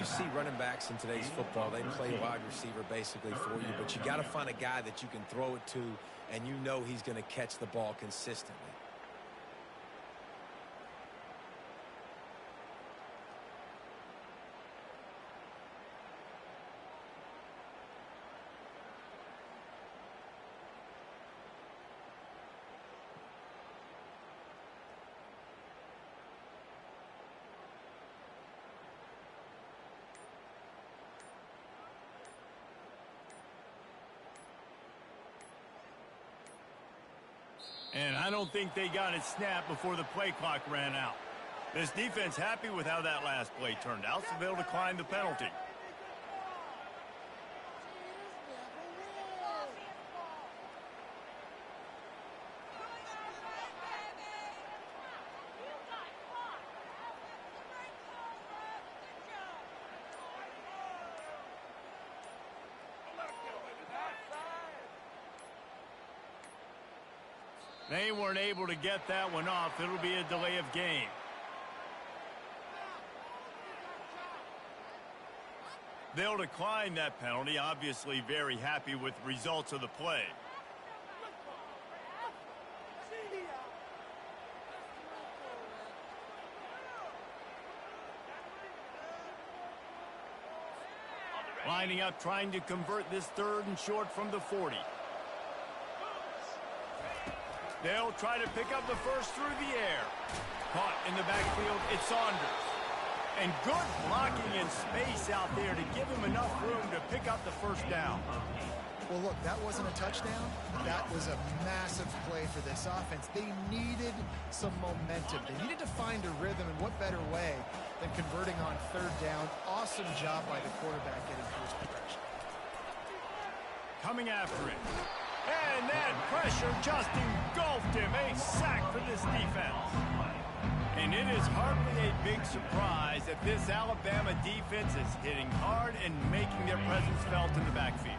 you see running backs in today's football, they play wide receiver basically for you, but you got to find a guy that you can throw it to, and you know he's going to catch the ball consistently. And I don't think they got it snapped before the play clock ran out. This defense happy with how that last play turned out, so they'll decline the penalty. They weren't able to get that one off. It'll be a delay of game. They'll decline that penalty, obviously very happy with the results of the play. Lining up, trying to convert this 3rd and short from the 40. They'll try to pick up the first through the air. Caught in the backfield, it's Saunders. And good blocking in space out there to give him enough room to pick up the first down. Well, look, that wasn't a touchdown, but that was a massive play for this offense. They needed some momentum. They needed to find a rhythm, and what better way than converting on 3rd down. Awesome job by the quarterback getting first progression. Coming after it. And that pressure just engulfed him. A sack for this defense. And it is hardly a big surprise that this Alabama defense is hitting hard and making their presence felt in the backfield.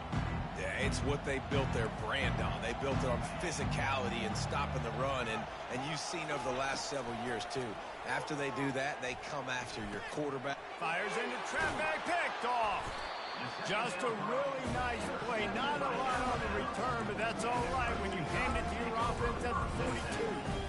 Yeah, it's what they built their brand on. They built it on physicality and stopping the run, and you've seen over the last several years, too. After they do that, they come after your quarterback. Fires into trap bag, picked off. Just a really nice play. Not a lot on the return, but that's all right when you hand it to your offense at the 42.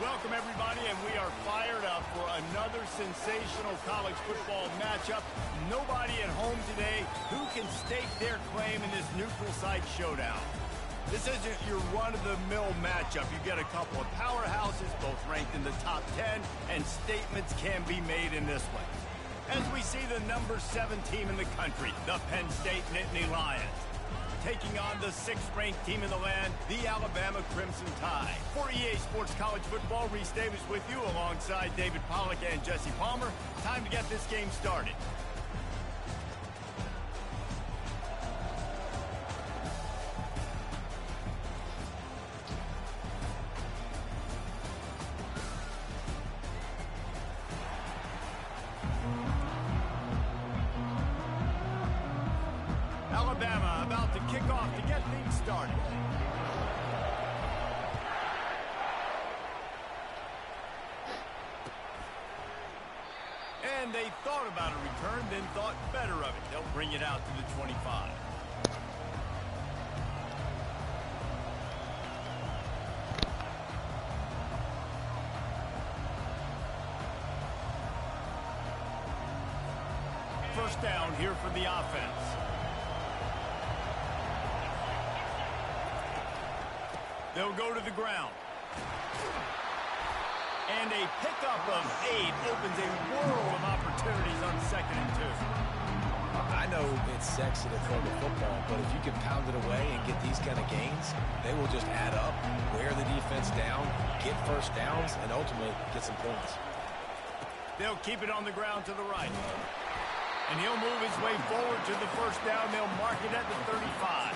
Welcome, everybody, and we are fired up for another sensational college football matchup. Nobody at home today who can stake their claim in this neutral site showdown. This isn't your run-of-the-mill matchup. You get a couple of powerhouses, both ranked in the top 10, and statements can be made in this one. As we see the number 7 team in the country, the Penn State Nittany Lions, taking on the 6th-ranked team in the land, the Alabama Crimson Tide. For EA Sports College Football, Reese Davis with you alongside David Pollack and Jesse Palmer. Time to get this game started. Alabama about to kick off to get things started. And they thought about a return, then thought better of it. They'll bring it out to the 25. First down here for the offense. They'll go to the ground. And a pickup of 8 opens a world of opportunities on 2nd and 2. I know it's sexy to throw the football, but if you can pound it away and get these kind of gains, they will just add up, wear the defense down, get first downs, and ultimately get some points. They'll keep it on the ground to the right. And he'll move his way forward to the first down. They'll mark it at the 35.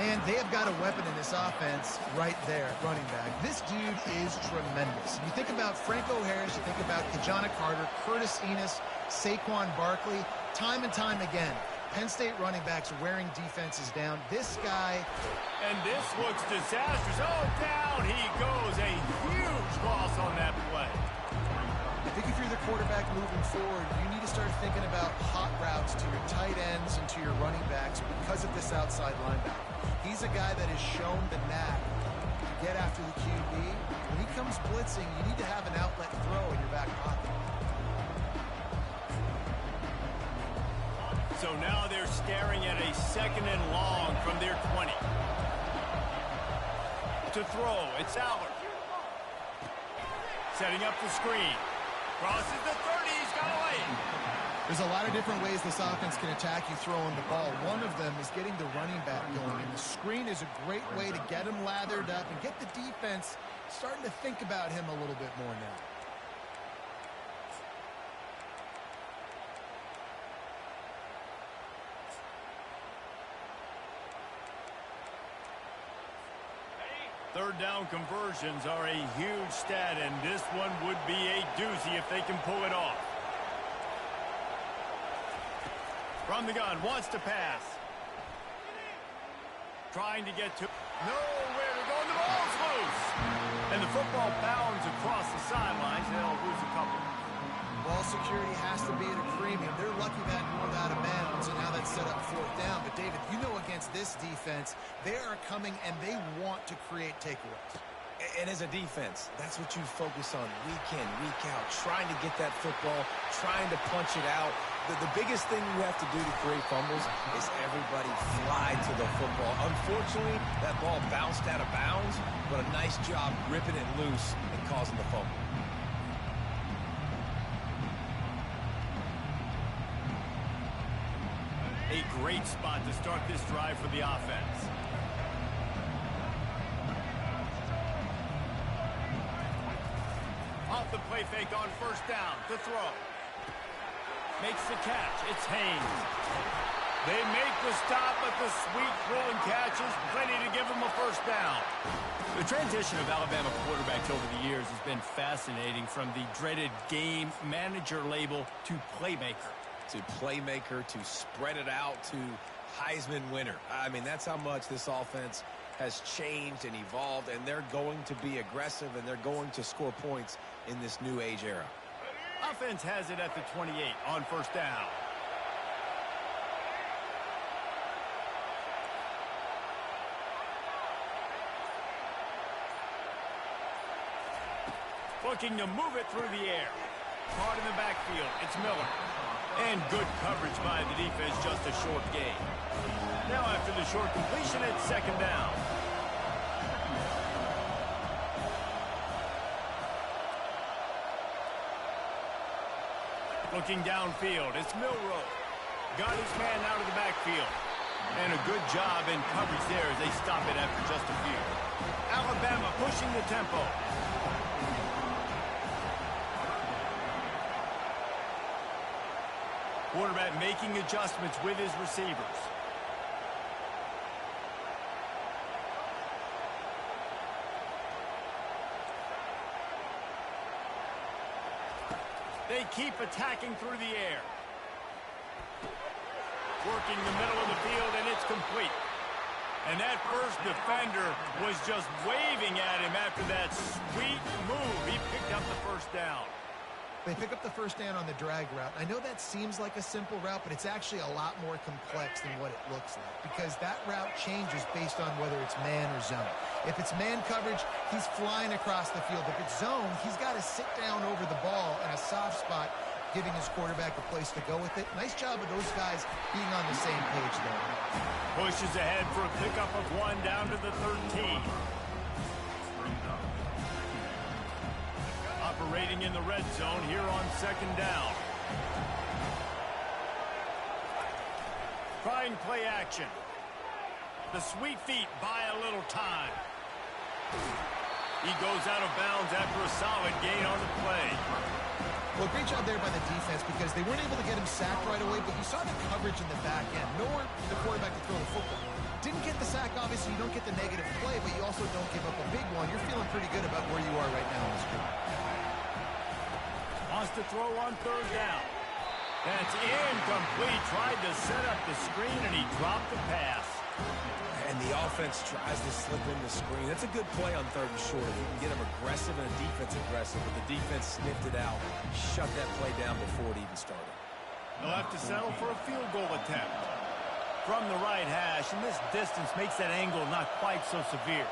And they have got a weapon in this offense right there at running back. This dude is tremendous. You think about Franco Harris, you think about Kajana Carter, Curtis Enos, Saquon Barkley, time and time again. Penn State running backs wearing defenses down. This guy... And this looks disastrous. Oh, down he goes. A huge loss on that play. I think if you're the quarterback moving forward, you need to start thinking about hot routes to your tight ends and to your running backs because of this outside linebacker. He's a guy that has shown the knack to get after the QB. When he comes blitzing, you need to have an outlet throw in your back pocket. So now they're staring at a 2nd and long from their 20. To throw, it's Allard. Setting up the screen. Crosses the 30, he's got a lane. There's a lot of different ways this offense can attack you throwing the ball. One of them is getting the running back going, and the screen is a great way to get him lathered up and get the defense starting to think about him a little bit more now. Third down conversions are a huge stat, and this one would be a doozy if they can pull it off. From the gun, wants to pass. Trying to get to... Nowhere to go, and the ball's loose. And the football bounds across the sidelines. They'll lose a couple. Ball security has to be at a premium. They're lucky that rolled out of bounds, and now that's set up 4th down. But, David, you know against this defense, they are coming and they want to create takeaways. And as a defense, that's what you focus on week in, week out, trying to get that football, trying to punch it out. The biggest thing you have to do to create fumbles is everybody fly to the football. Unfortunately, that ball bounced out of bounds, but a nice job ripping it loose and causing the fumble. A great spot to start this drive for the offense. Off the play fake on first down to throw. Makes the catch. It's Haynes. They make the stop, but the sweet throw and catch is plenty to give them a first down. The transition of Alabama quarterbacks over the years has been fascinating, from the dreaded game manager label to playmaker. To playmaker, to spread it out, to Heisman winner. I mean, that's how much this offense has changed and evolved, and they're going to be aggressive, and they're going to score points in this new age era. Offense has it at the 28 on first down. Looking to move it through the air. Caught in the backfield. It's Miller. And good coverage by the defense, just a short gain. Now after the short completion, it's second down. Looking downfield, it's Milroe. Got his man out of the backfield. And a good job in coverage there as they stop it after just a few. Alabama pushing the tempo. Quarterback making adjustments with his receivers. They keep attacking through the air. Working the middle of the field, and it's complete. And that first defender was just waving at him after that sweet move. He picked up the first down. They pick up the first down on the drag route. I know that seems like a simple route, but it's actually a lot more complex than what it looks like because that route changes based on whether it's man or zone. If it's man coverage, he's flying across the field. If it's zone, he's got to sit down over the ball in a soft spot, giving his quarterback a place to go with it. Nice job of those guys being on the same page there. Pushes ahead for a pickup of 1 down to the 13. Operating in the red zone here on second down. Trying play action. The sweet feet buy a little time. He goes out of bounds after a solid gain on the play. Well, great job there by the defense because they weren't able to get him sacked right away, but you saw the coverage in the back end. Nowhere for the quarterback to throw the football. Didn't get the sack, obviously. You don't get the negative play, but you also don't give up a big one. You're feeling pretty good about where you are right now in this group. Wants to throw on third down. That's incomplete. Tried to set up the screen, and he dropped the pass. And the offense tries to slip in the screen. That's a good play on third and short. You can get him aggressive and a defense aggressive, but the defense sniffed it out, shut that play down before it even started. They'll have to settle for a field goal attempt. From the right hash, and this distance makes that angle not quite so severe.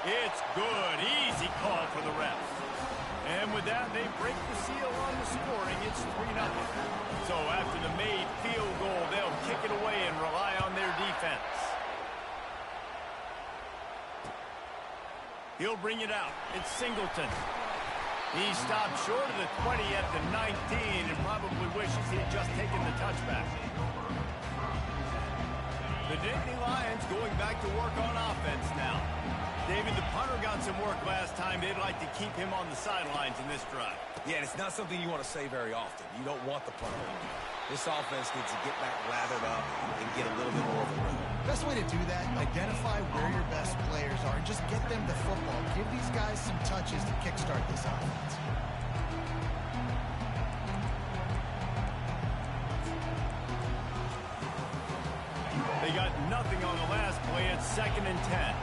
It's good. Easy call for the refs. And with that, they break the seal on the scoring. It's 3-0. So after the made field goal, they'll kick it away and rely on their defense. He'll bring it out. It's Singleton. He stopped short of the 20 at the 19 and probably wishes he had just taken the touchback. The Nittany Lions going back to work on offense now. David, the punter got some work last time. They'd like to keep him on the sidelines in this drive. Yeah, and it's not something you want to say very often. You don't want the punter. This offense needs to get back lathered up and get a little bit more of a rhythm. Best way to do that, identify where your best players are and just get them the football. Give these guys some touches to kickstart this offense. They got nothing on the last play. It's 2nd and 10.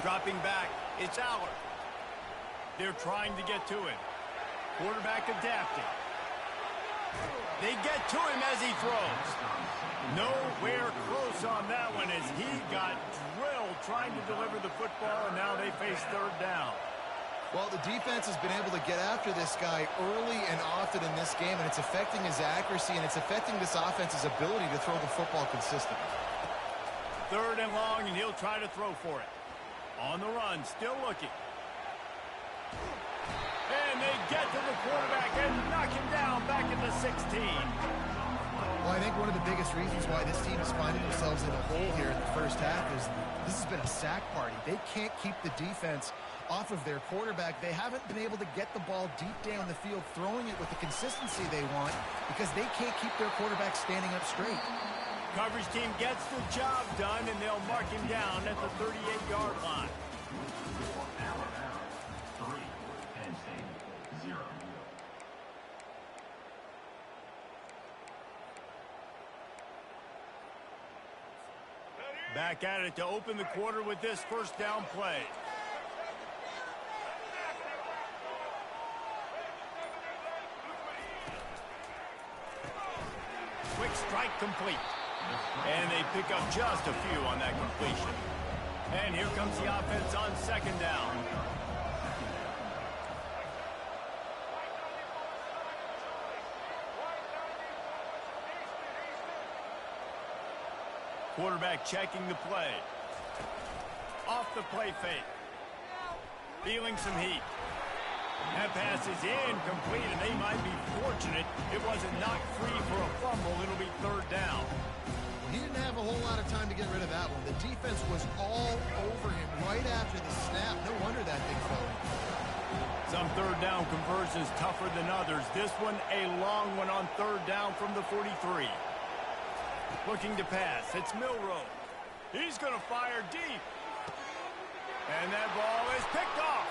Dropping back, it's Aller. They're trying to get to him. Quarterback adapting. They get to him as he throws. Nowhere close on that one as he got drilled trying to deliver the football, and now they face third down. Well, the defense has been able to get after this guy early and often in this game, and it's affecting his accuracy, and it's affecting this offense's ability to throw the football consistently. 3rd and long, and he'll try to throw for it. On the run, still looking. And they get to the quarterback and knock him down back at the 16. Well, I think one of the biggest reasons why this team is finding themselves in a hole here in the first half is this has been a sack party. They can't keep the defense off of their quarterback. They haven't been able to get the ball deep down the field, throwing it with the consistency they want because they can't keep their quarterback standing up straight. Coverage team gets the job done, and they'll mark him down at the 38-yard line. Back at it to open the quarter with this first down play. quick strike complete. And they pick up just a few on that completion. And here comes the offense on second down. Quarterback checking the play. Off the play fake. Feeling some heat. That pass is incomplete, and they might be fortunate it wasn't knocked free for a fumble. It'll be third down. He didn't have a whole lot of time to get rid of that one. The defense was all over him right after the snap. No wonder that thing fell in. Some third down conversions tougher than others. This one a long one on third down from the 43. Looking to pass. It's Milroe. He's going to fire deep. And that ball is picked off.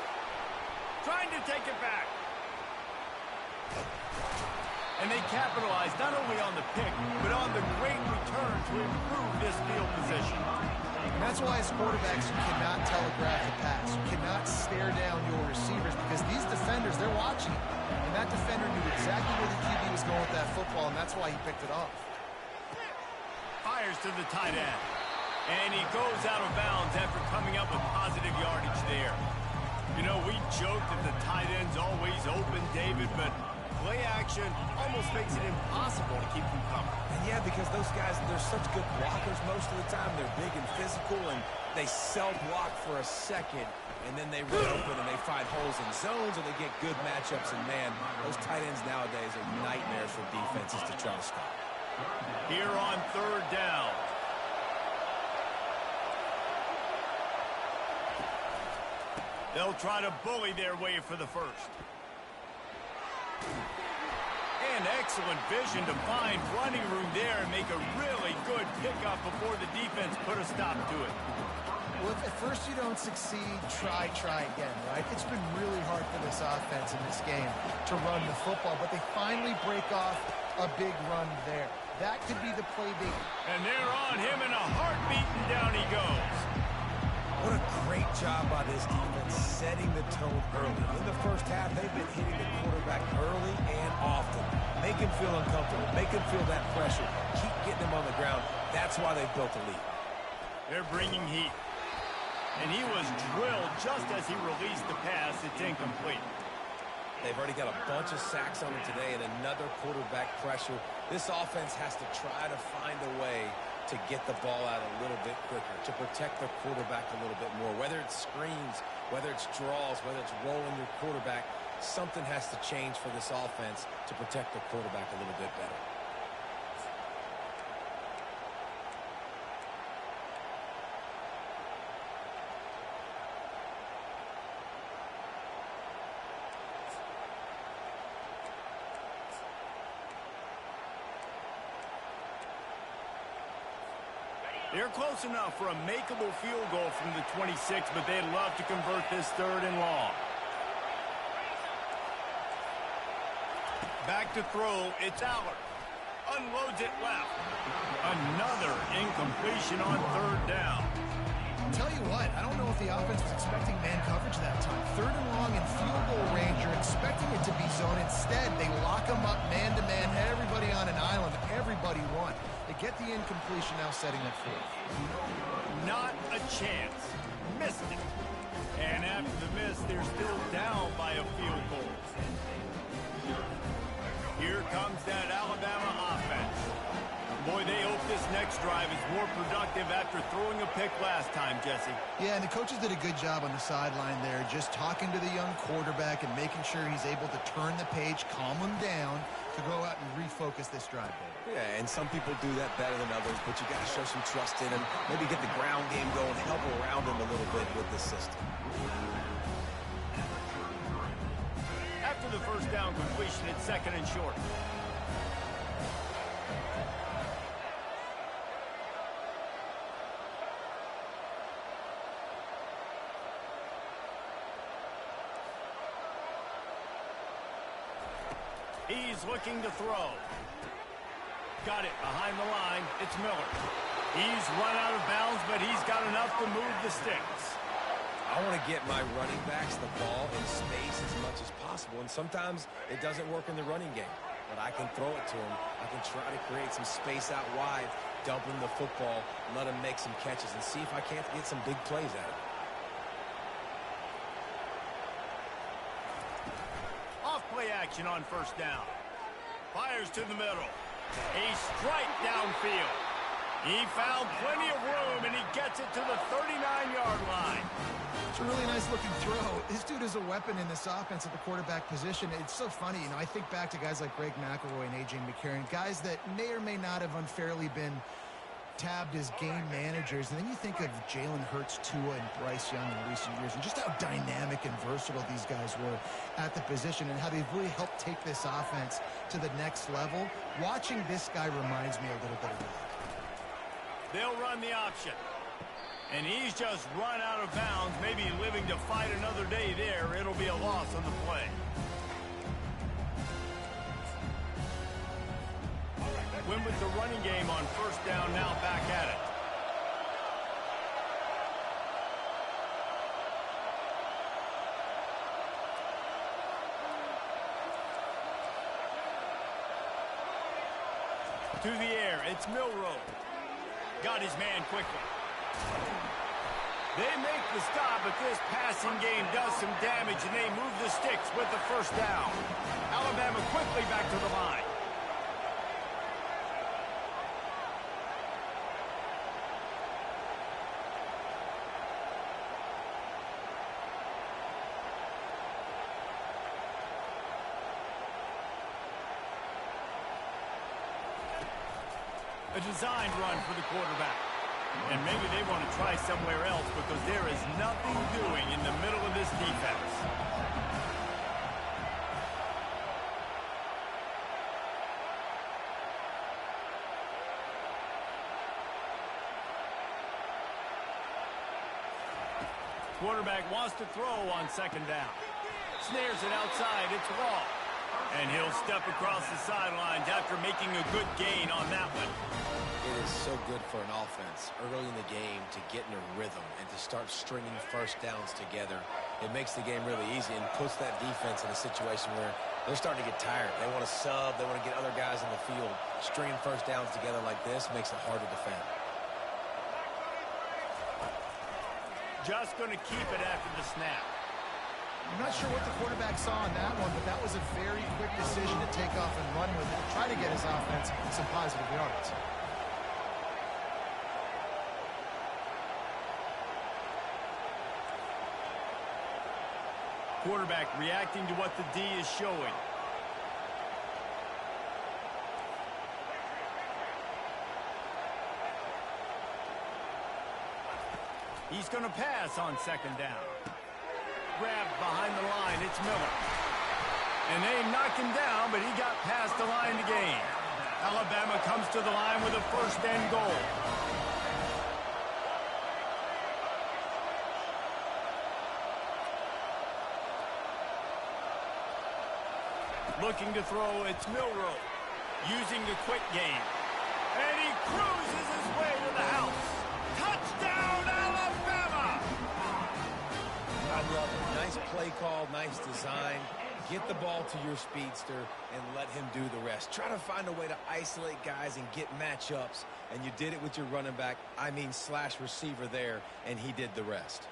Trying to take it back. And they capitalized not only on the pick, but on the great return to improve this field position. And that's why as quarterbacks, you cannot telegraph the pass. You cannot stare down your receivers because these defenders, they're watching. And that defender knew exactly where the QB was going with that football, and that's why he picked it off. Fires to the tight end. And he goes out of bounds after coming up with positive yardage there. You know, we joked that the tight end's always open, David, but play action almost makes it impossible to keep them coming. And yeah, because those guys, they're such good blockers most of the time. They're big and physical, and they self-block for a second, and then they run open and they find holes in zones, and they get good matchups. And, man, those tight ends nowadays are nightmares for defenses to try to stop. Here on third down. They'll try to bully their way for the first. And excellent vision to find running room there and make a really good pickup before the defense put a stop to it. Well, if at first you don't succeed, try again, right? It's been really hard for this offense in this game to run the football, but they finally break off a big run there. That could be the play big. And they're on him in a heartbeat, and down he goes. What a great job by this defense setting the tone early. In the first half, they've been hitting the quarterback early and often. Make him feel uncomfortable. Make him feel that pressure. Keep getting him on the ground. That's why they've built a lead. They're bringing heat. And he was drilled just as he released the pass. It's incomplete. They've already got a bunch of sacks on him today and another quarterback pressure. This offense has to try to find a way to get the ball out a little bit quicker, to protect the quarterback a little bit more. Whether it's screens, whether it's draws, whether it's rolling your quarterback, something has to change for this offense to protect the quarterback a little bit better. They're close enough for a makeable field goal from the 26, but they'd love to convert this third and long. Back to throw, it's Allard. Unloads it left. Another incompletion on third down. Tell you what, I don't know if the offense was expecting man coverage that time. Third and long in field goal range, you're expecting it to be zone. Instead, they lock them up man-to-man, everybody on an island, everybody won. They get the incompletion, now setting up fourth. Not a chance. Missed it. And after the miss, they're still down by a field goal. Here comes that Alabama offense. Boy, they hope this next drive is more productive after throwing a pick last time, Jesse. Yeah, and the coaches did a good job on the sideline there, just talking to the young quarterback and making sure he's able to turn the page, calm him down, to go out and refocus this drive, Dave. Yeah, and some people do that better than others, but you got to show some trust in him, maybe get the ground game going, help around him a little bit with this system. After the first down completion, it's second and short. He's looking to throw. Got it behind the line. It's Miller. He's run out of bounds, but he's got enough to move the sticks. I want to get my running backs the ball in space as much as possible, and sometimes it doesn't work in the running game. but I can throw it to him. I can try to create some space out wide, dump him the football, let him make some catches, and see if I can't get some big plays out of it. Off-play action on first down. Fires to the middle. A strike downfield. He found plenty of room, and he gets it to the 39-yard line. It's a really nice looking throw. This dude is a weapon in this offense at the quarterback position. It's so funny, you know, I think back to guys like Greg McElroy and A.J. McCarron, guys that may or may not have unfairly been tabbed as game managers. And then you think of Jalen Hurts, Tua, and Bryce Young in recent years, and just how dynamic and versatile these guys were at the position and how they've really helped take this offense to the next level. Watching this guy reminds me a little bit of that. They'll run the option. And he's just run out of bounds, maybe living to fight another day there. It'll be a loss on the play. Win with the running game on first down, now back at it. To the air, it's Milroe. Got his man quickly. They make the stop, but this passing game does some damage, and they move the sticks with the first down. Alabama quickly back to the line. A designed run for the quarterback. And maybe they want to try somewhere else because there is nothing doing in the middle of this defense. Quarterback wants to throw on second down. Snares it outside. It's Wall. And he'll step across the sidelines after making a good gain on that one. It is so good for an offense early in the game to get in a rhythm and to start stringing first downs together. It makes the game really easy and puts that defense in a situation where they're starting to get tired. They want to sub. They want to get other guys in the field. Stringing first downs together like this makes it hard to defend. Just going to keep it after the snap. I'm not sure what the quarterback saw on that one, but that was a very quick decision to take off and run with it, try to get his offense some positive yards. Quarterback reacting to what the D is showing. He's going to pass on second down. Grabbed behind the line, it's Miller. And they knock him down, but he got past the line to gain. Alabama comes to the line with a first and goal. Looking to throw, it's Milroe. Using the quick game. And he cruises his way to the house. Touchdown, Alabama! I love it. Nice play call, nice design. Get the ball to your speedster and let him do the rest. Try to find a way to isolate guys and get matchups. And you did it with your running back, slash receiver there, and he did the rest.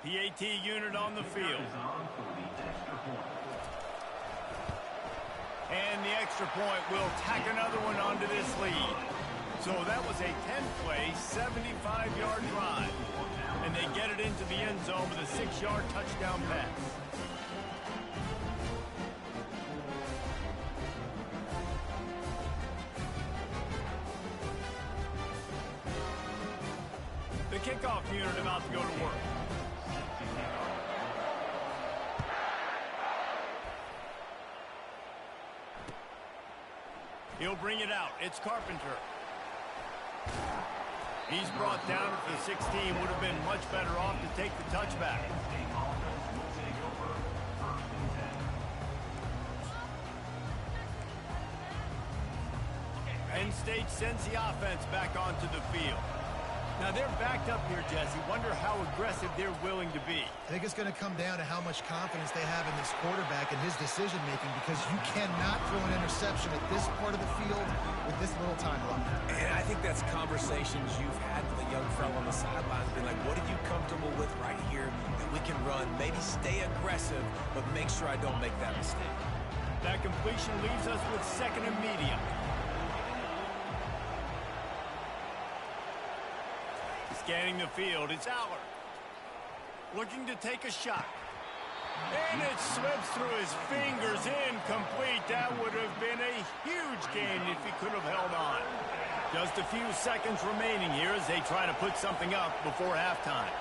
PAT unit on the field. And the extra point will tack another one onto this lead. So that was a 10-play, 75-yard drive. And they get it into the end zone with a 6-yard touchdown pass. The kickoff unit about to go to work. He'll bring it out. It's Carpenter. He's brought down at the 16. Would have been much better off to take the touchback. Penn State sends the offense back onto the field. Now they're backed up here, Jesse. Wonder how aggressive they're willing to be. I think it's going to come down to how much confidence they have in this quarterback and his decision-making, because you cannot throw an interception at this part of the field with this little time left. And I think that's conversations you've had with a young fellow on the sidelines, being like, what are you comfortable with right here that we can run? Maybe stay aggressive, but make sure I don't make that mistake. That completion leaves us with second and medium. Scanning the field, it's Aller. Looking to take a shot. And it slips through his fingers, incomplete. That would have been a huge gain if he could have held on. Just a few seconds remaining here as they try to put something up before halftime.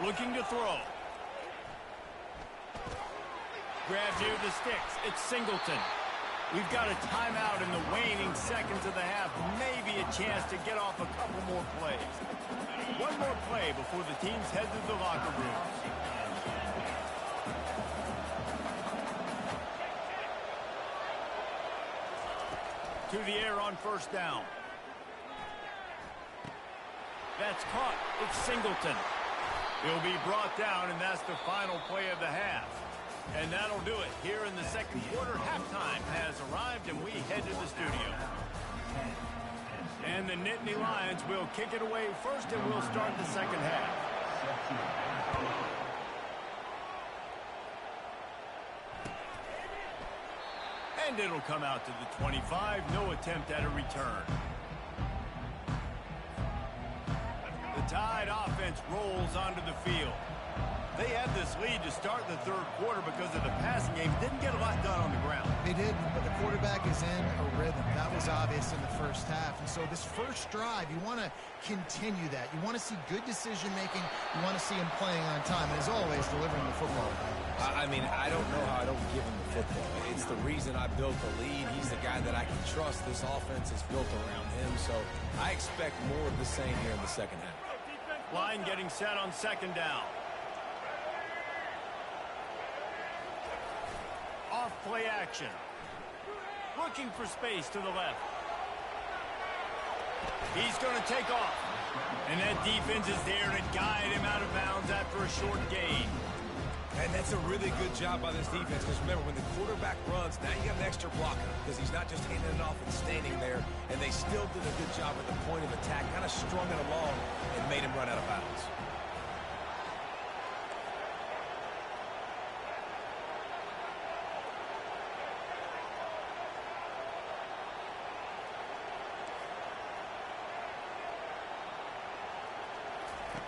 Looking to throw. Grab near the sticks. It's Singleton. We've got a timeout in the waning seconds of the half. Maybe a chance to get off a couple more plays. One more play before the teams head to the locker rooms. To the air on first down. That's caught. It's Singleton. He'll be brought down, and that's the final play of the half. And that'll do it. Here in the second quarter, halftime has arrived, and we head to the studio. And the Nittany Lions will kick it away first, and we'll start the second half. And it'll come out to the 25. No attempt at a return. The Tide offense rolls onto the field. They had this lead to start the third quarter because of the passing game. Didn't get a lot done on the ground. They did, but the quarterback is in a rhythm. That was obvious in the first half. And so this first drive, you want to continue that. You want to see good decision-making. You want to see him playing on time. And as always, delivering the football. I mean, I don't know how I don't give him the football. It's the reason I built the lead. He's the guy that I can trust. This offense is built around him. So I expect more of the same here in the second half. Line getting set on second down. Off play action. Looking for space to the left. He's going to take off. And that defense is there to guide him out of bounds after a short gain. And that's a really good job by this defense, because remember, when the quarterback runs, now you got an extra blocker, because he's not just handing it off and standing there, and they still did a good job at the point of attack, kind of strung it along and made him run out of bounds.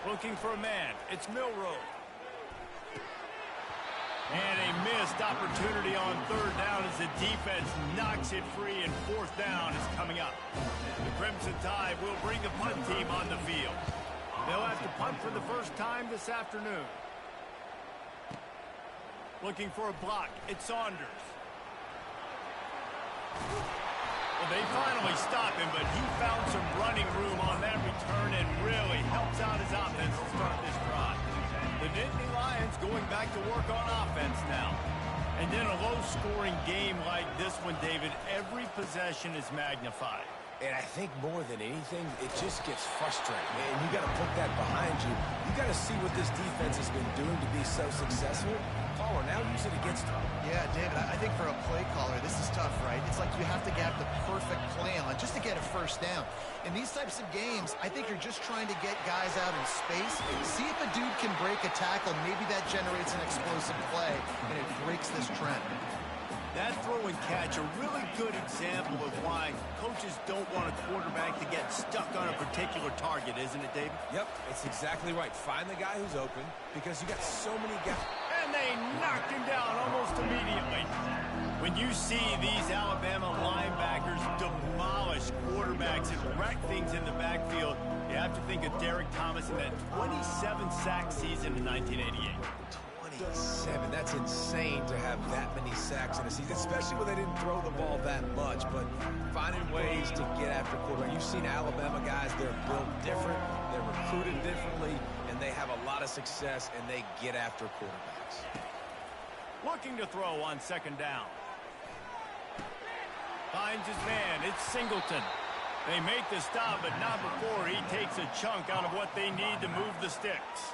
Looking for a man. It's Milroe. And a missed opportunity on third down as the defense knocks it free, and fourth down is coming up. The Crimson Tide will bring the punt team on the field. They'll have to punt for the first time this afternoon. Looking for a block. It's Saunders. Well, they finally stop him, but he found some running room on that return and really helps out his offense to start this drive. The Nittany Lions going back to work on offense now. And in a low-scoring game like this one, David, every possession is magnified. And I think more than anything, it just gets frustrating. And you got to put that behind you. You got to see what this defense has been doing to be so successful. Caller, now use it against them. Yeah, David, I think for a play caller, this is tough, right? It's like you have to get the perfect play on just to get a first down. In these types of games, I think you're just trying to get guys out in space, see if a dude can break a tackle. Maybe that generates an explosive play, and it breaks this trend. That throw and catch, a really good example of why coaches don't want a quarterback to get stuck on a particular target, isn't it, David? Yep, it's exactly right. Find the guy who's open, because you got so many guys. And they knocked him down almost immediately. When you see these Alabama linebackers demolish quarterbacks and wreck things in the backfield, you have to think of Derek Thomas in that 27-sack season in 1988. 27. That's insane to have that many sacks in a season, especially when they didn't throw the ball that much. But finding ways to get after quarterback. You've seen Alabama guys, they're built different, they're recruited differently, and they have a lot of success, and they get after quarterbacks. Looking to throw on second down. Finds his man. It's Singleton. They make the stop, but not before he takes a chunk out of what they need to move the sticks.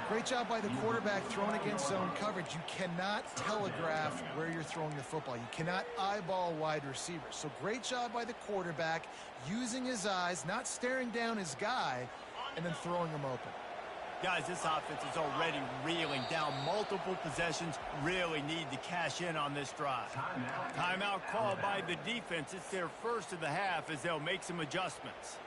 Great job by the quarterback throwing against zone coverage. You cannot telegraph where you're throwing the football. You cannot eyeball wide receivers. So great job by the quarterback using his eyes, not staring down his guy, and then throwing him open. Guys, this offense is already reeling down multiple possessions. Really need to cash in on this drive. Timeout called by the defense. It's their first of the half as they'll make some adjustments.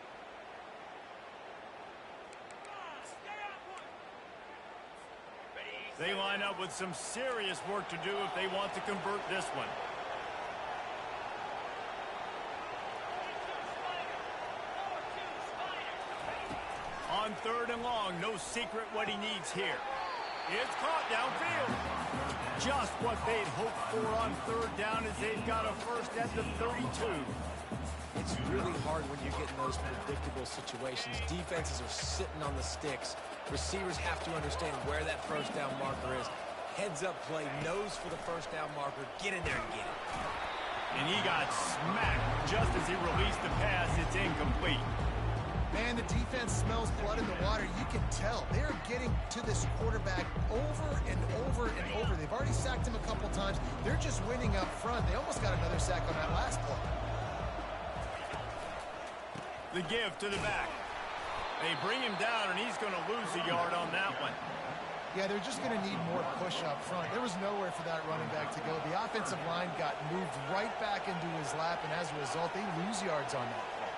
They line up with some serious work to do if they want to convert this one. On 3rd and long, no secret what he needs here. It's caught downfield. Just what they'd hoped for on 3rd down as they've got a first at the 32. It's really hard when you're getting those predictable situations. Defenses are sitting on the sticks. Receivers have to understand where that first down marker is. Heads up play, nose for the first down marker. Get in there and get it. And he got smacked just as he released the pass. It's incomplete. Man, the defense smells blood in the water. You can tell. They're getting to this quarterback over and over and over. They've already sacked him a couple times. They're just winning up front. They almost got another sack on that last play. The give to the back. They bring him down, and he's going to lose a yard on that one. Yeah, they're just going to need more push up front. There was nowhere for that running back to go. The offensive line got moved right back into his lap, and as a result, they lose yards on that play.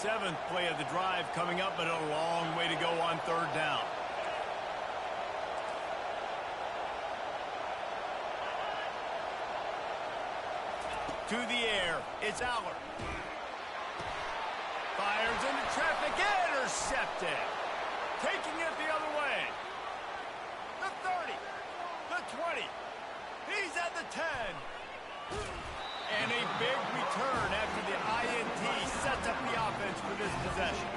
7th play of the drive coming up, but a long way to go on 3rd down. To the air, it's Aller. Fires into traffic, intercepted. Taking it the other way. The 30, the 20. He's at the 10. And a big return after the INT sets up the offense for this possession.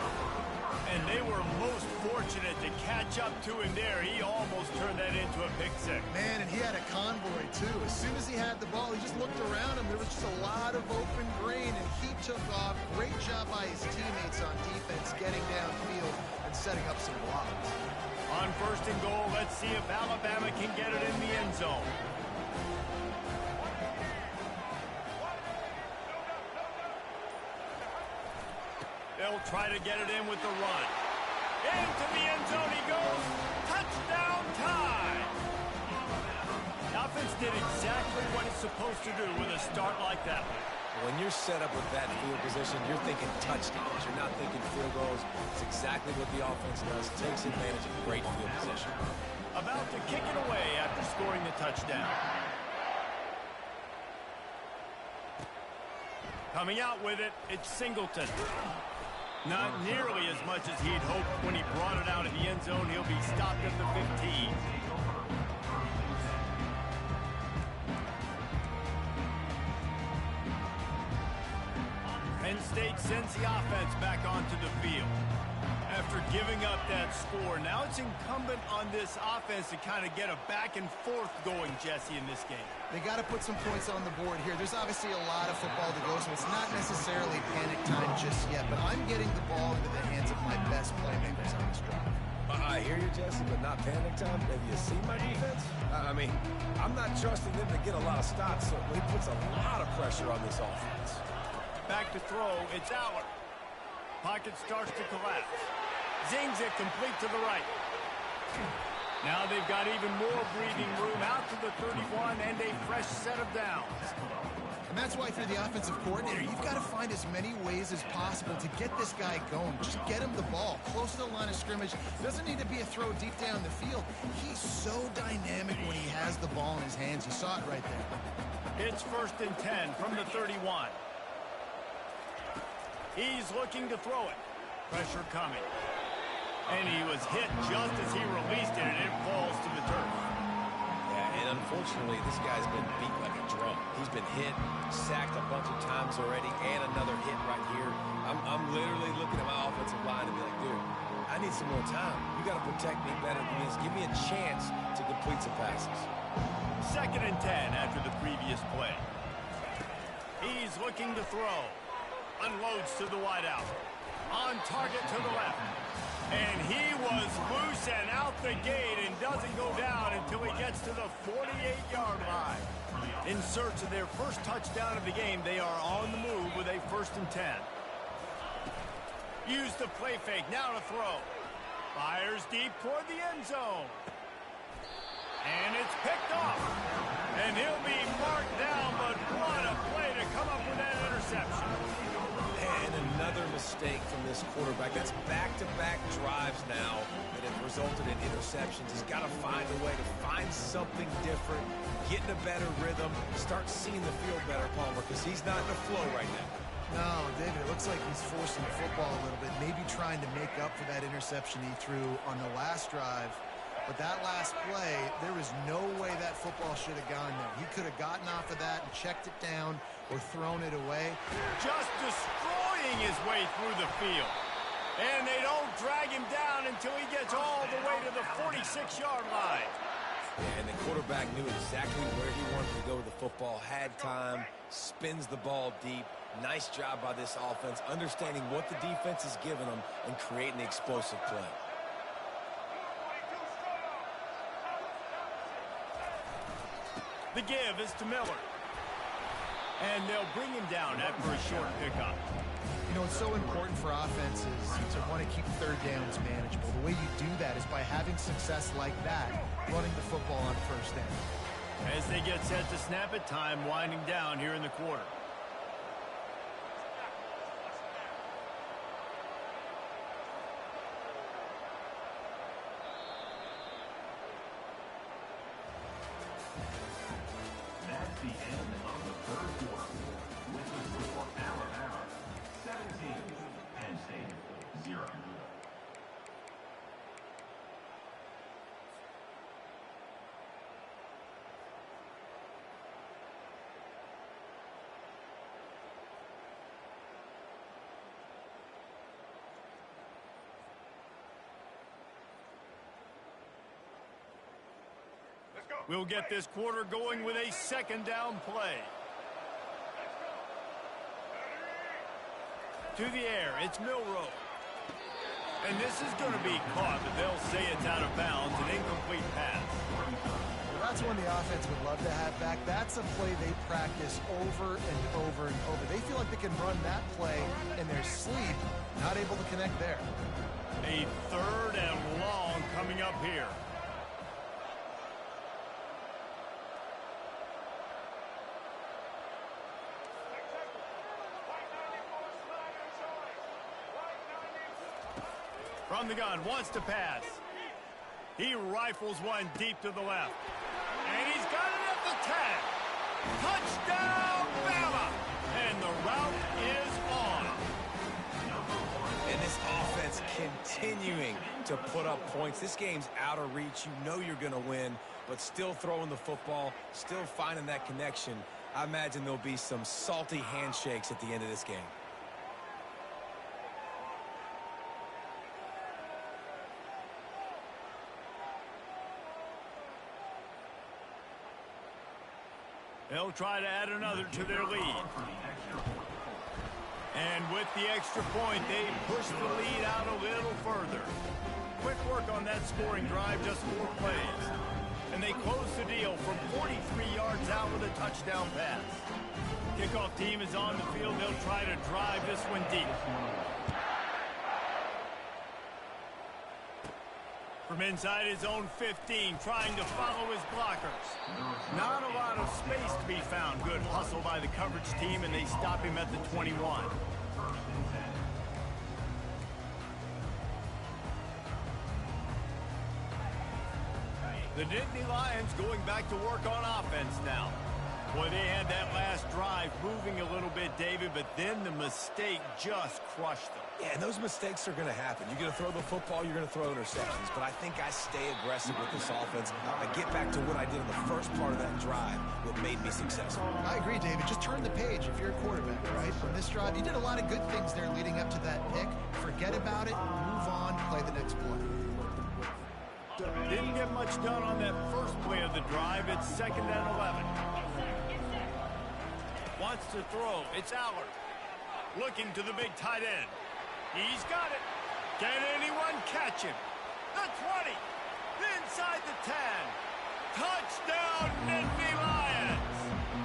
And they were most fortunate to catch up to him there. He almost turned that into a pick six. Man, and he had a convoy, too. As soon as he had the ball, he just looked around him. There was just a lot of open green, and he took off. Great job by his teammates on defense, getting downfield and setting up some blocks. On 1st and goal, let's see if Alabama can get it in the end zone. They'll try to get it in with the run. Into the end zone he goes. Touchdown time. The offense did exactly what it's supposed to do with a start like that. When you're set up with that field position, you're thinking touchdowns. You're not thinking field goals. It's exactly what the offense does. Takes advantage of great field position. About to kick it away after scoring the touchdown. Coming out with it, it's Singleton. Not nearly as much as he'd hoped when he brought it out of the end zone. He'll be stopped at the 15. Penn State sends the offense back onto the field. After giving up that score, now it's incumbent on this offense to kind of get a back and forth going, Jesse, in this game. They got to put some points on the board here. There's obviously a lot of football to go, so it's not necessarily panic time just yet, but I'm getting the ball into the hands of my best playmakers on this drive. I hear you, Jesse, but not panic time. Have you seen my defense? I mean, I'm not trusting them to get a lot of stops, so it puts a lot of pressure on this offense. Back to throw, it's Aller. Pocket starts to collapse. Zings it complete to the right. Now they've got even more breathing room out to the 31 and a fresh set of downs. And that's why, if you're the offensive coordinator, you've got to find as many ways as possible to get this guy going. Just get him the ball close to the line of scrimmage. Doesn't need to be a throw deep down the field. He's so dynamic when he has the ball in his hands. You saw it right there. It's 1st and 10 from the 31. He's looking to throw it. Pressure coming. And he was hit just as he released it, and it falls to the turf. Yeah, and unfortunately, this guy's been beat like a drum. He's been hit, sacked a bunch of times already, and another hit right here. I'm literally looking at my offensive line and be like, dude, I need some more time. You got to protect me better than this. Give me a chance to complete some passes. 2nd and 10 after the previous play. He's looking to throw. Unloads to the wideout. On target to the left. And he was loose and out the gate and doesn't go down until he gets to the 48-yard line. In search of their first touchdown of the game, they are on the move with a 1st and 10. Use the play fake, now to throw. Fires deep toward the end zone. And it's picked off. And he'll be marked down, but what a play to come up with that interception. And another mistake from this quarterback. That's back-to-back drives now that have resulted in interceptions. He's got to find a way to find something different, get in a better rhythm, start seeing the field better, Palmer, because he's not in the flow right now. No, David, it looks like he's forcing the football a little bit, maybe trying to make up for that interception he threw on the last drive. But that last play, there was no way that football should have gone there. He could have gotten off of that and checked it down or thrown it away. Just destroying his way through the field. And they don't drag him down until he gets all the way to the 46-yard line. Yeah, and the quarterback knew exactly where he wanted to go with the football, had time, spins the ball deep. Nice job by this offense, understanding what the defense is giving them and creating the explosive play. The give is to Miller. And they'll bring him down after a short pickup. You know, it's so important for offenses to want to keep third downs manageable. The way you do that is by having success like that, running the football on 1st down. As they get set to snap it, time winding down here in the quarter. That's the end of the 3rd quarter. With the score, Alabama 17, Penn State 0. We'll get this quarter going with a 2nd down play. To the air, it's Milroe. And this is going to be caught, but they'll say it's out of bounds, an incomplete pass. Well, that's one the offense would love to have back. That's a play they practice over and over and over. They feel like they can run that play in their sleep, not able to connect there. A 3rd and long coming up here. From the gun, wants to pass. He rifles one deep to the left. And he's got it at the 10. Touchdown, Bama! And the route is on. And this offense continuing to put up points. This game's out of reach. You know you're going to win, but still throwing the football, still finding that connection. I imagine there'll be some salty handshakes at the end of this game. They'll try to add another to their lead. And with the extra point, they push the lead out a little further. Quick work on that scoring drive, just 4 plays. And they close the deal from 43 yards out with a touchdown pass. Kickoff team is on the field. They'll try to drive this one deep. From inside his own 15, trying to follow his blockers. Not a lot of space to be found. Good hustle by the coverage team, and they stop him at the 21. The Nittany Lions going back to work on offense now. Boy, they had that last drive moving a little bit, David, but then the mistake just crushed them. Yeah, and those mistakes are going to happen. You're going to throw the football, you're going to throw interceptions. But I think I stay aggressive with this offense. I get back to what I did in the first part of that drive, what made me successful. I agree, David. Just turn the page if you're a quarterback, right? On this drive, you did a lot of good things there leading up to that pick. Forget about it, move on, play the next play. Didn't get much done on that first play of the drive. It's 2nd and 11. Wants to throw. It's Allard. Looking to the big tight end. He's got it. Can anyone catch him? The 20. Inside the 10. Touchdown, Nittany Lions.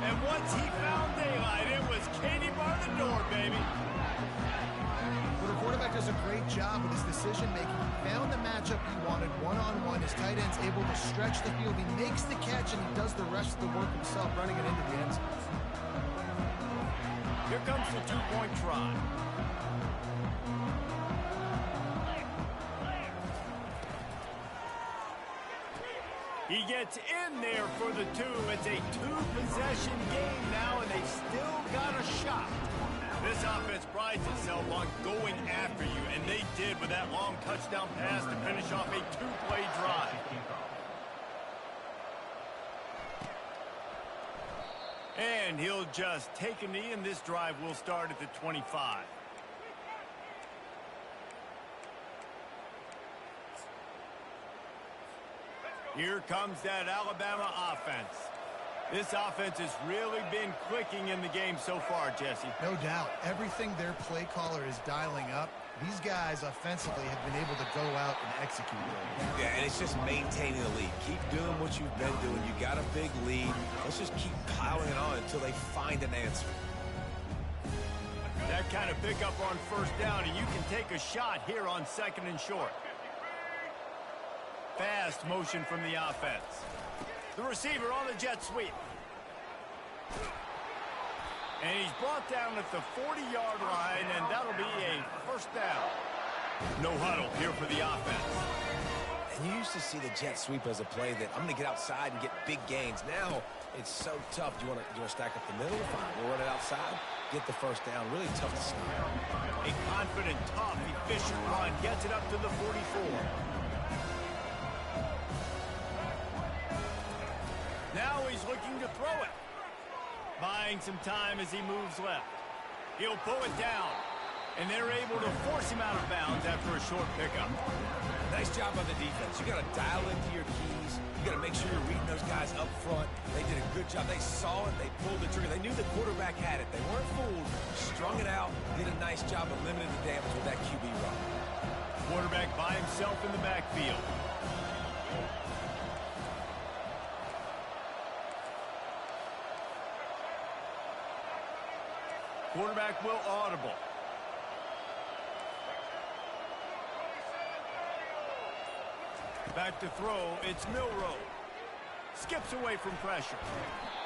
And once he found daylight, it was Katie bar the door, baby. Well, the quarterback does a great job with his decision-making. He found the matchup he wanted one-on-one. His tight end's able to stretch the field. He makes the catch, and he does the rest of the work himself, running it into the end zone. Here comes the two-point try. He gets in there for the two. It's a two-possession game now, and they've still got a shot. This offense prides itself on going after you, and they did with that long touchdown pass to finish off a two-play drive. And he'll just take a knee, and this drive will start at the 25. Here comes that Alabama offense. This offense has really been clicking in the game so far, Jesse. No doubt. Everything their play caller is dialing up, these guys offensively have been able to go out and execute it. Yeah, and it's just maintaining the lead. Keep doing what you've been doing. You got a big lead. Let's just keep piling it on until they find an answer. That kind of pickup on first down, and you can take a shot here on 2nd and short. Fast motion from the offense. The receiver on the jet sweep. And he's brought down at the 40-yard line, and that'll be a first down. No huddle here for the offense. And you used to see the jet sweep as a play that I'm going to get outside and get big gains. Now it's so tough. Do you want to stack up the middle? Fine. We'll run it outside. Get the first down. Really tough to stop. A confident, tough, efficient run gets it up to the 44. Now he's looking to throw it. Buying some time as he moves left. He'll pull it down. And they're able to force him out of bounds after a short pickup. Nice job on the defense. You got to dial into your keys. You got to make sure you're reading those guys up front. They did a good job. They saw it. They pulled the trigger. They knew the quarterback had it. They weren't fooled. Strung it out. Did a nice job of limiting the damage with that QB run. Quarterback by himself in the backfield. Quarterback will audible. Back to throw, it's Milroe. Skips away from pressure.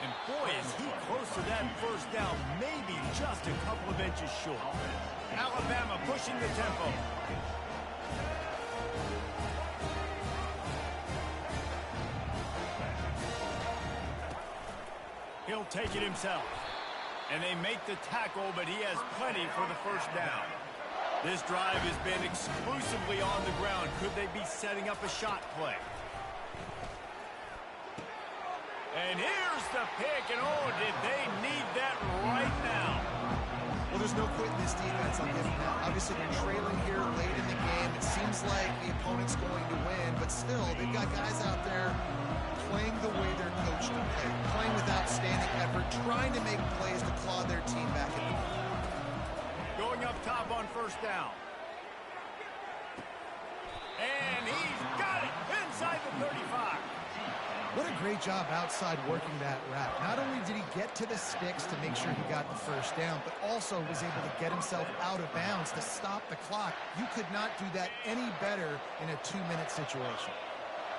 And boy, is he close to that first down, maybe just a couple of inches short. Alabama pushing the tempo. He'll take it himself. And they make the tackle, but he has plenty for the first down. This drive has been exclusively on the ground. Could they be setting up a shot play? And here's the pick, and oh, did they need that right now. Well, there's no quit in this defense, I'll give them that. Obviously, they're trailing here late in the game. It seems like the opponent's going to win, but still, they've got guys out there playing the way they're coached to play, playing with outstanding effort, trying to make plays to claw their team back in the game. Going up top on first down. And he's got it inside the 35. What a great job outside working that route. Not only did he get to the sticks to make sure he got the first down, but also was able to get himself out of bounds to stop the clock. You could not do that any better in a 2-minute situation.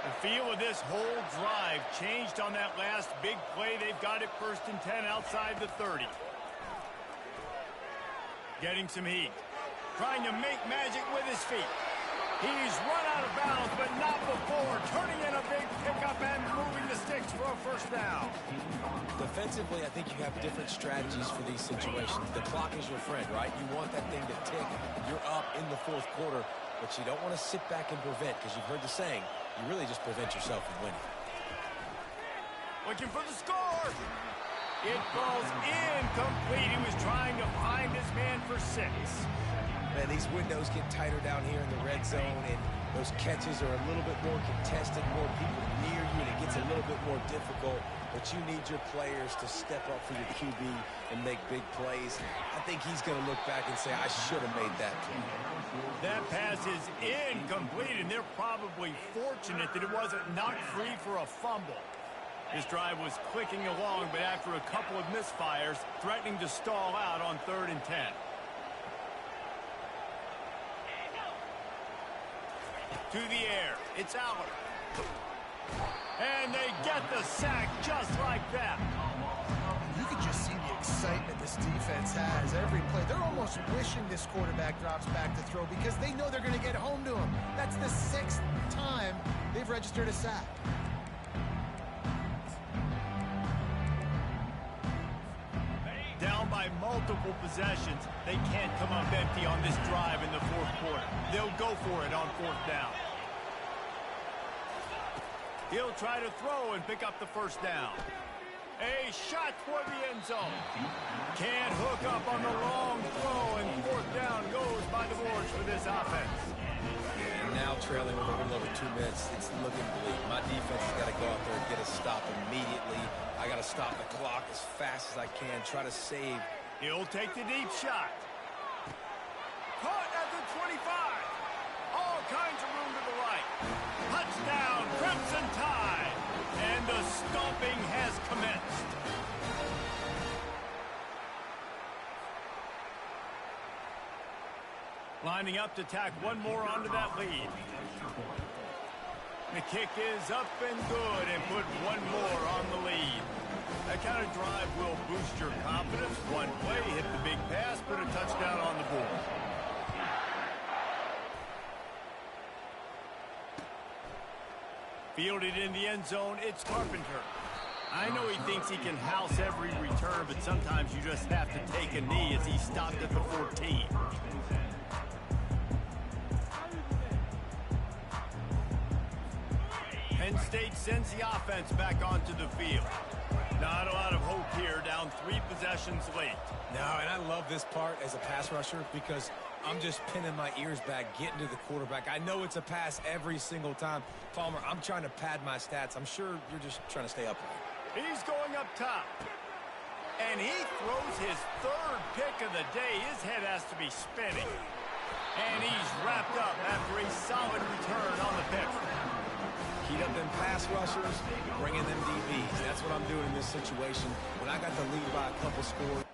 The feel of this whole drive changed on that last big play. They've got it 1st and 10 outside the 30. Getting some heat. Trying to make magic with his feet. He's run out of bounds, but not before. Turning in a big pickup and moving the sticks for a first down. Defensively, I think you have different strategies for these situations. The clock is your friend, right? You want that thing to tick. You're up in the 4th quarter, but you don't want to sit back and prevent, because you've heard the saying, you really just prevent yourself from winning. Looking for the score. It falls incomplete. He was trying to find his man for 6. Man, these windows get tighter down here in the red zone, and those catches are a little bit more contested, more people near you, and it gets a little bit more difficult. But you need your players to step up for your QB and make big plays. I think he's going to look back and say, I should have made that play. That pass is incomplete, and they're probably fortunate that it wasn't knocked free for a fumble. This drive was clicking along, but after a couple of misfires, threatening to stall out on 3rd and 10. To the air, it's Allen. And they get the sack just like that. You can just see the excitement this defense has every play. They're almost wishing this quarterback drops back to throw because they know they're going to get home to him. That's the 6th time they've registered a sack. Down by multiple possessions, they can't come up empty on this drive in the 4th quarter. They'll go for it on 4th down. He'll try to throw and pick up the 1st down. A shot toward the end zone. Can't hook up on the long throw, and 4th down goes by the boards for this offense. And now trailing with a little over 2 minutes, it's looking bleak. My defense has got to go out there and get a stop immediately. I got to stop the clock as fast as I can, try to save. He'll take the deep shot. Caught at the 25. All kinds of room to the right. Touchdown, Crimson Tide. And the stomping has commenced. Lining up to tack one more onto that lead. The kick is up and good and put one more on the lead. That kind of drive will boost your confidence. One play, hit the big pass, put a touchdown on the board. Fielded in the end zone, it's Carpenter. I know he thinks he can house every return, but sometimes you just have to take a knee as he stopped at the 14. Penn State sends the offense back onto the field. Not a lot of hope here, down 3 possessions late. No, and I love this part as a pass rusher because I'm just pinning my ears back, getting to the quarterback. I know it's a pass every single time. Palmer, I'm trying to pad my stats. I'm sure you're just trying to stay upright. He's going up top. And he throws his 3rd pick of the day. His head has to be spinning. And he's wrapped up after a solid return on the pick. Heat up them pass rushers, bring in them DBs. That's what I'm doing in this situation. When I got the lead by a couple scores,